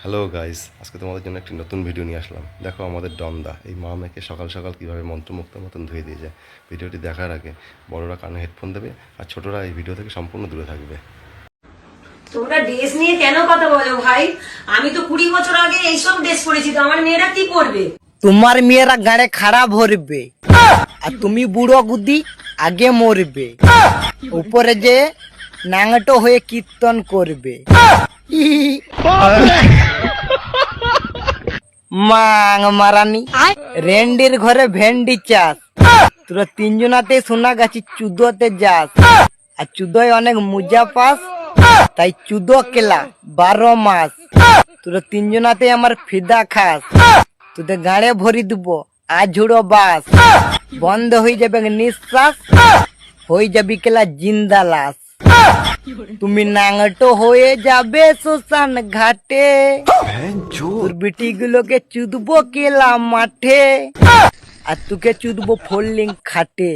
Hello guys, আজকে তোমাদের জন্য একটি নতুন ভিডিও নিয়ে আসলাম। দেখো আমাদের ডমদা এই মা মেয়েকে সকাল সকাল কীভাবে মন্ত্রমুগ্ধের মতন ধুয়ে দিয়ে যায়। ভিডিওটি দেখার আগে বড়রা কানে হেডফোন দেবে আর ছোটরা এই ভিডিও থেকে সম্পূর্ণ দূরে থাকবে। তোমরা ড্রেস নিয়ে কেন কথা বলো ভাই? আমি তো 20 বছর আগে এইসব ড্রেস পরেছি, তো আমার মেয়েরা কি পরবে? তোমার মেয়েরা গাড়ে খারাপ ভরবে আর তুমি বুড়ো গুদি আগে মরবে, উপরে যে নাংটো হয়ে কীর্তন করবে। মাং মারানি রেন্ডির ঘরে ভেন্ডি চাষ, তোরা তিনজনাতে সোনা গাছি চুদোতে যাস, আর চুদোয় অনেক মুজা পাস, তাই চুদো কেলা 12 মাস। তোরা তিনজনাতে আমার ফিদা খাস, তোদের গাড়ে ভরি দিব আজ ঝুড়ো বাস, বন্ধ হয়ে যাবে নিঃশ্বাস, হয়ে যাবি কেলা জিন্দা লাশ। তুমি নাংটো হয়ে যাবে শ্মশান ঘাটে, তোর বিটি গুলোকে চুদবো কেলা মাঠে, আর তোকে চুদবো ফোল্ডিং খাটে।